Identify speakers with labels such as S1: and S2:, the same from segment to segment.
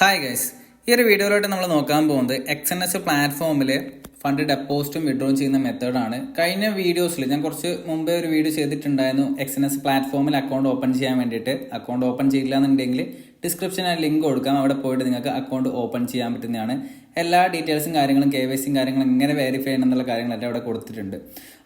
S1: Hi guys, ഈ ഒരു വീഡിയോയിലോട്ട് നമ്മൾ നോക്കാൻ പോകുന്നത് XNS പ്ലാറ്റ്ഫോമിൽ ഫണ്ട് ഡെപ്പോസിറ്റും വിഡ്രോയും ചെയ്യുന്ന മെത്തേഡാണ്. കഴിഞ്ഞ വീഡിയോസിൽ ഞാൻ കുറച്ച് മുമ്പേ ഒരു വീഡിയോ ചെയ്തിട്ടുണ്ടായിരുന്നു. XNS പ്ലാറ്റ്ഫോമിൽ അക്കൗണ്ട് ഓപ്പൺ ചെയ്യാൻ വേണ്ടിയിട്ട്. അക്കൗണ്ട് ഓപ്പൺ ചെയ്യില്ല എന്നുണ്ടെങ്കിൽ ഡിസ്ക്രിപ്ഷനിൽ ലിങ്ക് കൊടുക്കാം, അവിടെ പോയിട്ട് നിങ്ങൾക്ക് അക്കൗണ്ട് ഓപ്പൺ ചെയ്യാൻ പറ്റുന്നതാണ്. എല്ലാ ഡീറ്റെയിൽസും കാര്യങ്ങളും KYCയും കാര്യങ്ങളും എങ്ങനെ വെരിഫൈ ചെയ്യണം എന്നുള്ള കാര്യങ്ങളെല്ലാം അവിടെ കൊടുത്തിട്ടുണ്ട്.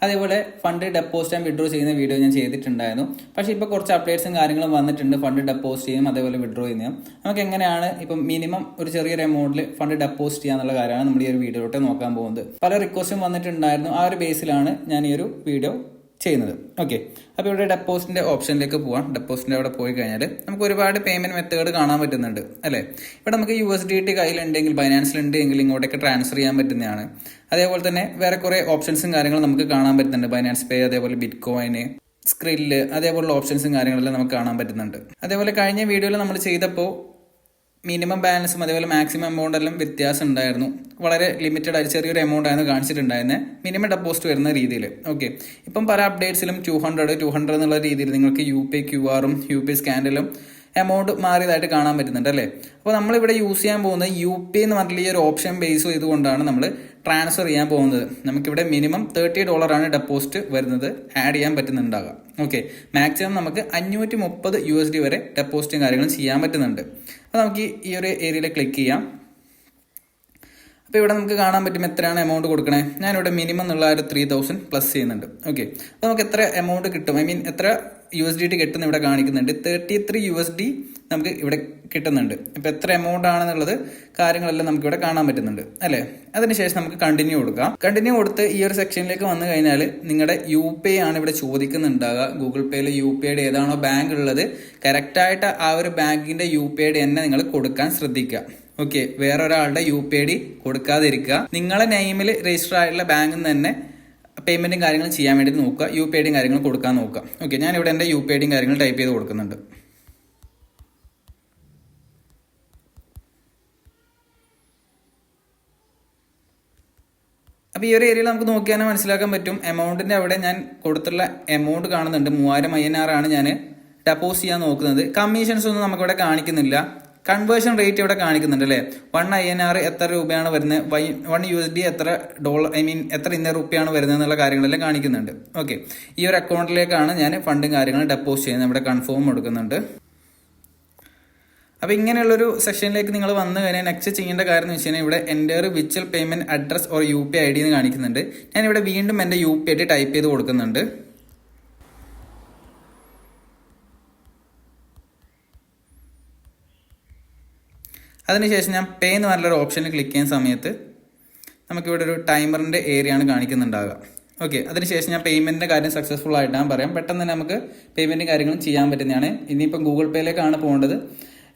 S1: അതേപോലെ ഫണ്ട് ഡെപ്പോസിറ്റ് ആൻഡ് വിഡ്രോ ചെയ്യുന്ന വീഡിയോ ഞാൻ ചെയ്തിട്ടുണ്ടായിരുന്നു. പക്ഷേ ഇപ്പോൾ കുറച്ച് അപ്ഡേറ്റ്സും കാര്യങ്ങളും വന്നിട്ടുണ്ട്. ഫണ്ട് ഡെപ്പോസിറ്റ് ചെയ്യും അതേപോലെ വിഡ്രോ ചെയ്യുന്നതും നമുക്ക് എങ്ങനെയാണ് ഇപ്പം മിനിമം ഒരു ചെറിയൊരു എമൗണ്ടിൽ ഫണ്ട് ഡെപ്പോസിറ്റ് ചെയ്യാന്നുള്ള കാര്യമാണ് നമ്മൾ ഈ ഒരു വീഡിയോയിലോട്ട് നോക്കാൻ പോകുന്നത്. പല റിക്വസ്റ്റും വന്നിട്ടുണ്ടായിരുന്നു. ആ ഒരു ബേസിലാണ് ഞാൻ ഈ ഒരു വീഡിയോ ചെയ്യുന്നത്. ഓക്കെ, അപ്പോൾ ഇവിടെ ഡെപ്പോസിറ്റിന്റെ ഓപ്ഷനിലേക്ക് പോവാം. ഡെപ്പോസിറ്റിന്റെ അവിടെ പോയി കഴിഞ്ഞാൽ നമുക്ക് ഒരുപാട് പേയ്മെന്റ് മെത്തേഡ് കാണാൻ പറ്റുന്നുണ്ട് അല്ലേ. ഇവിടെ നമുക്ക് USDT കയ്യിലുണ്ടെങ്കിൽ ബൈനാൻസിലുണ്ടെങ്കിൽ ഇങ്ങോട്ടേക്ക് ട്രാൻസ്ഫർ ചെയ്യാൻ പറ്റുന്നതാണ്. അതേപോലെ തന്നെ വേറെ കുറെ ഓപ്ഷൻസും കാര്യങ്ങളും നമുക്ക് കാണാൻ പറ്റുന്നുണ്ട്. ബൈനാൻസ് പേ, അതേപോലെ ബിറ്റ് കോയിന്, സ്ക്രില്ല്, അതേപോലുള്ള ഓപ്ഷൻസും കാര്യങ്ങളെല്ലാം നമുക്ക് കാണാൻ പറ്റുന്നുണ്ട്. അതേപോലെ കഴിഞ്ഞ വീഡിയോയിൽ നമ്മൾ ചെയ്തപ്പോൾ മിനിമം ബാലൻസും അതേപോലെ മാക്സിമം എമൗണ്ട് എല്ലാം വ്യത്യാസം ഉണ്ടായിരുന്നു. വളരെ ലിമിറ്റഡ് ആയി ചെറിയൊരു എമൗണ്ട് ആയിരുന്നു കാണിച്ചിട്ടുണ്ടായിരുന്നത് മിനിമം ഡെപ്പോസിറ്റ് വരുന്ന രീതിയിൽ. ഓക്കെ, ഇപ്പം പല അപ്ഡേറ്റ്സിലും 200 എന്നുള്ള രീതിയിൽ നിങ്ങൾക്ക് UPI QR-ഉം UPI സ്കാനിലും എമൗണ്ട് മാറിയതായിട്ട് കാണാൻ പറ്റുന്നുണ്ട് അല്ലേ. അപ്പോൾ നമ്മളിവിടെ യൂസ് ചെയ്യാൻ പോകുന്നത് UPI എന്ന് പറഞ്ഞിട്ടുള്ള ഈ ഒരു ഓപ്ഷൻ ബേസ് ചെയ്തുകൊണ്ടാണ് നമ്മൾ ട്രാൻസ്ഫർ ചെയ്യാൻ പോകുന്നത്. നമുക്കിവിടെ മിനിമം $30 ഡെപ്പോസിറ്റ് വരുന്നത് ആഡ് ചെയ്യാൻ പറ്റുന്നുണ്ടാകുക. ഓക്കെ, മാക്സിമം നമുക്ക് $530 വരെ ഡെപ്പോസിറ്റും കാര്യങ്ങളും ചെയ്യാൻ പറ്റുന്നുണ്ട്. അപ്പോൾ നമുക്ക് ഈ ഒരു ഏരിയയിൽ ക്ലിക്ക് ചെയ്യാം. അപ്പോൾ ഇവിടെ നമുക്ക് കാണാൻ പറ്റും എത്രയാണ് എമൗണ്ട് കൊടുക്കണേ. ഞാനിവിടെ മിനിമം എന്നുള്ള ഒരു 3000 പ്ലസ് ചെയ്യുന്നുണ്ട്. ഓക്കെ, അപ്പോൾ നമുക്ക് എത്ര എമൗണ്ട് കിട്ടും, എത്ര USDT കിട്ടുന്ന ഇവിടെ കാണിക്കുന്നുണ്ട്. 33 USD നമുക്ക് ഇവിടെ കിട്ടുന്നുണ്ട്. ഇപ്പോൾ എത്ര എമൗണ്ട് ആണെന്നുള്ളത് കാര്യങ്ങളെല്ലാം നമുക്ക് ഇവിടെ കാണാൻ പറ്റുന്നുണ്ട് അല്ലേ. അതിനുശേഷം നമുക്ക് കണ്ടിന്യൂ കൊടുക്കാം. കണ്ടിന്യൂ കൊടുത്ത് ഈ ഒരു സെക്ഷനിലേക്ക് വന്നു കഴിഞ്ഞാൽ നിങ്ങളുടെ UPI ആണ് ഇവിടെ ചോദിക്കുന്നുണ്ടാകുക. ഗൂഗിൾ പേയിൽ UPI ID ഏതാണോ ബാങ്ക് ഉള്ളത് കറക്റ്റായിട്ട് ആ ഒരു ബാങ്കിന്റെ UPI ID തന്നെ നിങ്ങൾ കൊടുക്കാൻ ശ്രദ്ധിക്കുക. ഓക്കെ, വേറൊരാളുടെ UPI ID കൊടുക്കാതിരിക്കുക. നിങ്ങളെ നെയിമിൽ രജിസ്റ്റർ ആയിട്ടുള്ള ബാങ്കിൽ നിന്ന് തന്നെ പേയ്മെന്റും കാര്യങ്ങളും ചെയ്യാൻ വേണ്ടി നോക്കുക. UPI ID കാര്യങ്ങൾ കൊടുക്കാൻ നോക്കുക. ഓക്കെ, ഞാനിവിടെ എൻ്റെ UPI ID കാര്യങ്ങൾ ടൈപ്പ് ചെയ്ത് കൊടുക്കുന്നുണ്ട്. അപ്പോൾ ഈ ഒരു ഏരിയയിൽ നമുക്ക് നോക്കിയാൽ മനസ്സിലാക്കാൻ പറ്റും. എമൗണ്ടിന്റെ അവിടെ ഞാൻ കൊടുത്തുള്ള എമൗണ്ട് കാണുന്നുണ്ട്. 3000 INR ആണ് ഞാൻ ഡെപ്പോസിറ്റ് ചെയ്യാൻ നോക്കുന്നത്. കമ്മീഷൻസ് ഒന്നും നമുക്കിവിടെ കാണിക്കുന്നില്ല. കൺവേർഷൻ റേറ്റ് ഇവിടെ കാണിക്കുന്നുണ്ട് അല്ലേ. 1 INR എത്ര രൂപയാണ് വരുന്നത്, 1 USD എത്ര എത്ര ഇന്ത്യൻ റുപ്പിയാണ് വരുന്നത് എന്നുള്ള കാര്യങ്ങളെല്ലാം കാണിക്കുന്നുണ്ട്. ഓക്കെ, ഈ ഒരു അക്കൗണ്ടിലേക്കാണ് ഞാൻ ഫണ്ടും കാര്യങ്ങളും ഡെപ്പോസിറ്റ് ചെയ്യുന്നത്. ഇവിടെ കൺഫേം കൊടുക്കുന്നുണ്ട്. അപ്പോൾ ഇങ്ങനെയുള്ളൊരു സെക്ഷനിലേക്ക് നിങ്ങൾ വന്നു കഴിഞ്ഞാൽ നെക്സ്റ്റ് ചെയ്യേണ്ട കാര്യം എന്ന് വെച്ച് കഴിഞ്ഞാൽ ഇവിടെ enter virtual payment address or UPI ID എന്ന് കാണിക്കുന്നുണ്ട്. ഞാനിവിടെ വീണ്ടും എൻ്റെ UPI ID ടൈപ്പ് ചെയ്ത് കൊടുക്കുന്നുണ്ട്. അതിനുശേഷം ഞാൻ പേ എന്ന് പറഞ്ഞൊരു ഓപ്ഷനിൽ ക്ലിക്ക് ചെയ്യുന്ന സമയത്ത് നമുക്കിവിടെ ഒരു ടൈമറിൻ്റെ ഏരിയ ആണ് കാണിക്കുന്നുണ്ടാകുക. ഓക്കെ, അതിനുശേഷം ഞാൻ പേയ്മെൻറ്റിൻ്റെ കാര്യം സക്സസ്ഫുൾ ആയിട്ടാണ് പറയാം. പെട്ടെന്ന് തന്നെ നമുക്ക് പേയ്മെൻറ്റും കാര്യങ്ങളും ചെയ്യാൻ പറ്റുന്നതാണ്. ഇനിയിപ്പം ഗൂഗിൾ പേയിലേക്കാണ് പോകേണ്ടത്.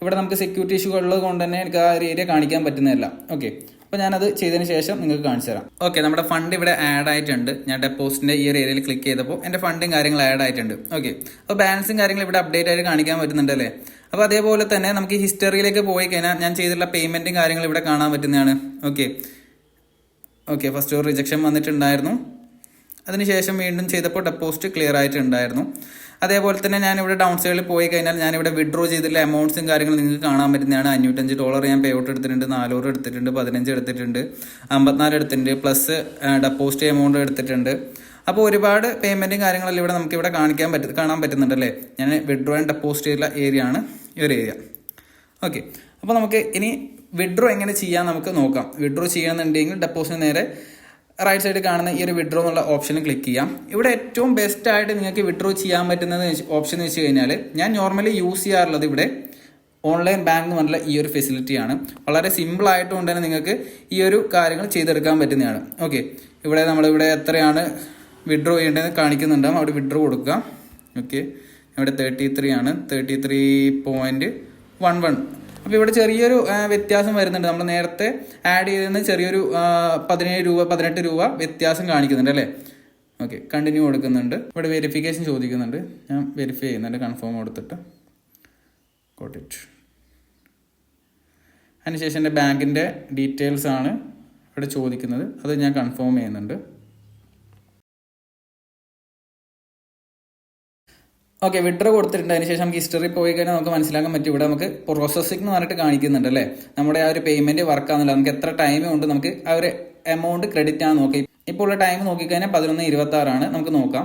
S1: ഇവിടെ നമുക്ക് സെക്യൂരിറ്റി ഇഷ്യൂ ഉള്ളത് കൊണ്ട് തന്നെ എനിക്ക് ആ ഒരു ഏരിയ കാണിക്കാൻ പറ്റുന്നില്ല. ഓക്കെ, അപ്പോൾ ഞാനത് ചെയ്തതിന് ശേഷം നിങ്ങൾക്ക് കാണിച്ചു തരാം. ഓക്കെ, നമ്മുടെ ഫണ്ട് ഇവിടെ ആഡ് ആയിട്ടുണ്ട്. ഞാൻ ഡെപ്പോസിറ്റിൻ്റെ ഈ ഒരു ഏരിയയിൽ ക്ലിക്ക് ചെയ്തപ്പോൾ എൻ്റെ ഫണ്ടും കാര്യങ്ങളും ആഡ് ആയിട്ടുണ്ട്. ഓക്കെ, അപ്പോൾ ബാലൻസും കാര്യങ്ങളും ഇവിടെ അപ്ഡേറ്റ് ആയിട്ട് കാണിക്കാൻ പറ്റുന്നുണ്ട് അല്ലേ. അപ്പോൾ അതേപോലെ തന്നെ നമുക്ക് ഹിസ്റ്ററിയിലേക്ക് പോയി കഴിഞ്ഞാൽ ഞാൻ ചെയ്തിട്ടുള്ള പേയ്മെൻറ്റും കാര്യങ്ങളും ഇവിടെ കാണാൻ പറ്റുന്നതാണ്. ഓക്കെ, ഫസ്റ്റ് ഒരു റിജക്ഷൻ വന്നിട്ടുണ്ടായിരുന്നു. അതിനുശേഷം വീണ്ടും ചെയ്തപ്പോൾ ഡെപ്പോസിറ്റ് ക്ലിയർ ആയിട്ടുണ്ടായിരുന്നു. അതേപോലെ തന്നെ ഞാനിവിടെ ഡൗൺ സൈഡിൽ പോയി കഴിഞ്ഞാൽ ഞാനിവിടെ വിഡ്രോ ചെയ്തിട്ടുള്ള എമൗണ്ട്സും കാര്യങ്ങളും നിങ്ങൾക്ക് കാണാൻ പറ്റുന്നതാണ്. $505 ഞാൻ പേ ഔട്ട് എടുത്തിട്ടുണ്ട്, 400 എടുത്തിട്ടുണ്ട്, 15 എടുത്തിട്ടുണ്ട്, 54 എടുത്തിട്ടുണ്ട്, പ്ലസ് ഡെപ്പോസിറ്റ് എമൗണ്ട് എടുത്തിട്ടുണ്ട്. അപ്പോൾ ഒരുപാട് പേയ്മെൻറ്റും കാര്യങ്ങളെല്ലാം ഇവിടെ നമുക്ക് ഇവിടെ കാണാൻ പറ്റുന്നുണ്ട് അല്ലേ. ഞാൻ വിഡ്രോ ആൻഡ് ഡെപ്പോസിറ്റ് ചെയ്തിട്ടുള്ള ഏരിയ ആണ് ഈ ഒരു ഏരിയ. ഓക്കെ, അപ്പോൾ നമുക്ക് ഇനി വിഡ്രോ എങ്ങനെ ചെയ്യാൻ നമുക്ക് നോക്കാം. വിഡ്രോ ചെയ്യണമെന്നുണ്ടെങ്കിൽ ഡെപ്പോസിറ്റ് നേരെ റൈറ്റ് സൈഡിൽ കാണുന്ന ഈ ഒരു വിഡ്രോ എന്നുള്ള ഓപ്ഷനിൽ ക്ലിക്ക് ചെയ്യാം. ഇവിടെ ഏറ്റവും ബെസ്റ്റ് ആയിട്ട് നിങ്ങൾക്ക് വിഡ്രോ ചെയ്യാൻ പറ്റുന്നത് ഓപ്ഷൻ എന്ന് വെച്ച് കഴിഞ്ഞാൽ ഞാൻ നോർമലി യൂസ് ചെയ്യാറുള്ളത് ഇവിടെ ഓൺലൈൻ ബാങ്ക് എന്ന് പറഞ്ഞുള്ള ഈ ഒരു ഫെസിലിറ്റിയാണ്. വളരെ സിമ്പിൾ ആയിട്ടുകൊണ്ട് തന്നെ നിങ്ങൾക്ക് ഈ ഒരു കാര്യങ്ങൾ ചെയ്തെടുക്കാൻ പറ്റുന്നതാണ്. ഓക്കെ, ഇവിടെ നമ്മളിവിടെ എത്രയാണ് വിഡ്രോ ചെയ്യേണ്ടതെന്ന് കാണിക്കുന്നുണ്ടാകും. അവിടെ വിഡ്രോ കൊടുക്കുക. ഓക്കെ, ഇവിടെ 33 ആണ്, 33.11. അപ്പോൾ ഇവിടെ ചെറിയൊരു വ്യത്യാസം വരുന്നുണ്ട്. നമ്മൾ നേരത്തെ ആഡ് ചെയ്തതിന് ചെറിയൊരു 18 രൂപ വ്യത്യാസം കാണിക്കുന്നുണ്ട് അല്ലേ. ഓക്കെ, കണ്ടിന്യൂ കൊടുക്കുന്നുണ്ട്. ഇവിടെ വെരിഫിക്കേഷൻ ചോദിക്കുന്നുണ്ട്. ഞാൻ വെരിഫൈ ചെയ്യുന്നുണ്ട്. കൺഫേം കൊടുത്തിട്ട് കോട്ടിറ്റ്. അതിനുശേഷം എൻ്റെ ബാങ്കിൻ്റെ ഡീറ്റെയിൽസ് ആണ് ഇവിടെ ചോദിക്കുന്നത്. അത് ഞാൻ കൺഫേം ചെയ്യുന്നുണ്ട്. ഓക്കെ, വിഡ്രോ കൊടുത്തിട്ടുണ്ട്. അതിനുശേഷം നമുക്ക് ഹിസ്റ്ററി പോയി കഴിഞ്ഞാൽ നമുക്ക് മനസ്സിലാക്കാൻ പറ്റും. ഇവിടെ നമുക്ക് പ്രോസസ്സിംഗ് എന്ന് പറഞ്ഞിട്ട് കാണിക്കുന്നുണ്ട് അല്ലേ. നമ്മുടെ ആ ഒരു പേയ്മെന്റ് വർക്ക് ആവുന്നില്ല. നമുക്ക് എത്ര ടൈം കൊണ്ട് നമുക്ക് ആ ഒരു എമൗണ്ട് ക്രെഡിറ്റ് ആണ് നോക്കി. ഇപ്പോൾ ഉള്ള ടൈം നോക്കിക്കഴിഞ്ഞാൽ 11:26 നമുക്ക് നോക്കാം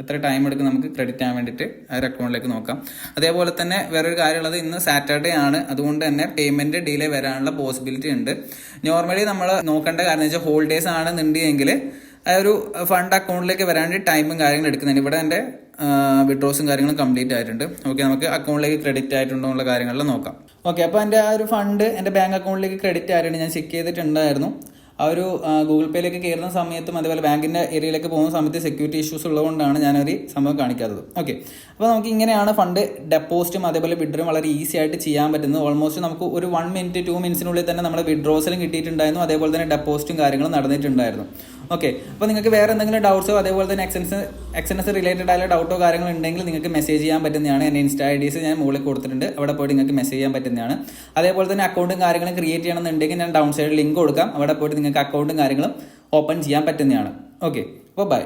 S1: എത്ര ടൈം എടുക്കും നമുക്ക് ക്രെഡിറ്റ് ആകാൻ വേണ്ടിയിട്ട് ആ ഒരു അക്കൗണ്ടിലേക്ക് നോക്കാം. അതേപോലെ തന്നെ വേറൊരു കാര്യമുള്ളത്, ഇന്ന് സാറ്റർഡേ ആണ്, അതുകൊണ്ട് തന്നെ പേയ്മെന്റ് ഡിലേ വരാനുള്ള പോസിബിലിറ്റി ഉണ്ട്. നോർമലി നമ്മൾ നോക്കേണ്ട കാരണം വെച്ചാൽ ഹോളിഡേയ്സ് ആണെന്നുണ്ടെങ്കിൽ ആ ഒരു ഫണ്ട് അക്കൗണ്ടിലേക്ക് വരാണ്ട് ടൈമും കാര്യങ്ങളും എടുക്കുന്നുണ്ട്. ഇവിടെ എൻ്റെ വിഡ്രോസും കാര്യങ്ങളും കംപ്ലീറ്റ് ആയിട്ടുണ്ട്. ഓക്കെ, നമുക്ക് അക്കൗണ്ടിലേക്ക് ക്രെഡിറ്റ് ആയിട്ടുണ്ടോ എന്നുള്ള കാര്യങ്ങളിൽ നോക്കാം. ഓക്കെ, അപ്പോൾ എൻ്റെ ആ ഒരു ഫണ്ട് എൻ്റെ ബാങ്ക് അക്കൗണ്ടിലേക്ക് ക്രെഡിറ്റ് ആയിട്ടുണ്ട്. ഞാൻ ചെക്ക് ചെയ്തിട്ടുണ്ടായിരുന്നു. ആ ഒരു ഗൂഗിൾ പേയിലേക്ക് കയറുന്ന സമയത്തും അതുപോലെ ബാങ്കിൻ്റെ ഏരിയയിലേക്ക് പോകുന്ന സമയത്ത് സെക്യൂരിറ്റി ഇഷ്യൂസ് ഉള്ളതുകൊണ്ടാണ് ഞാനൊരു സംഭവം കാണിക്കാത്തത്. ഓക്കെ, അപ്പോൾ നമുക്ക് ഇങ്ങനെയാണ് ഫണ്ട് ഡെപ്പോസിറ്റും അതേപോലെ വിഡ്രോയും വളരെ ഈസി ആയിട്ട് ചെയ്യാൻ പറ്റുന്നത്. ഓൾമോസ്റ്റ് നമുക്ക് ഒരു 1 മിനിറ്റ് 2 മിനിറ്റ്സിനുള്ളിൽ തന്നെ നമ്മുടെ വിഡ്രോസിലും കിട്ടിയിട്ടുണ്ടായിരുന്നു, അതേപോലെ തന്നെ ഡെപ്പോസിറ്റും കാര്യങ്ങളും നടന്നിട്ടുണ്ടായിരുന്നു. ഓക്കെ, അപ്പോൾ നിങ്ങൾക്ക് വേറെ എന്തെങ്കിലും ഡൗട്ട്സോ അതേപോലെ തന്നെ എക്സൻസ് റിലേറ്റഡ് ആയ ഡൗട്ടോ കാര്യങ്ങളോ ഉണ്ടെങ്കിൽ നിങ്ങൾക്ക് മെസ്സേജ് ചെയ്യാൻ പറ്റുന്നതാണ്. എൻ്റെ ഇൻസ്റ്റാ IDs ഞാൻ മുകളിൽ കൊടുത്തിട്ടുണ്ട്, അവിടെ പോയിട്ട് നിങ്ങൾക്ക് മെസ്സേജ് ചെയ്യാൻ പറ്റുന്നതാണ്. അതേപോലെ തന്നെ അക്കൗണ്ടും കാര്യങ്ങളും ക്രിയേറ്റ് ചെയ്യണമെന്നുണ്ടെങ്കിൽ ഞാൻ ഡൗൺ സൈഡിൽ ലിങ്ക് കൊടുക്കാം, അവിടെ പോയിട്ട് നിങ്ങൾക്ക് അക്കൗണ്ടും കാര്യങ്ങളും ഓപ്പൺ ചെയ്യാൻ പറ്റുന്നതാണ്. ഓക്കെ, അപ്പോൾ ബൈ.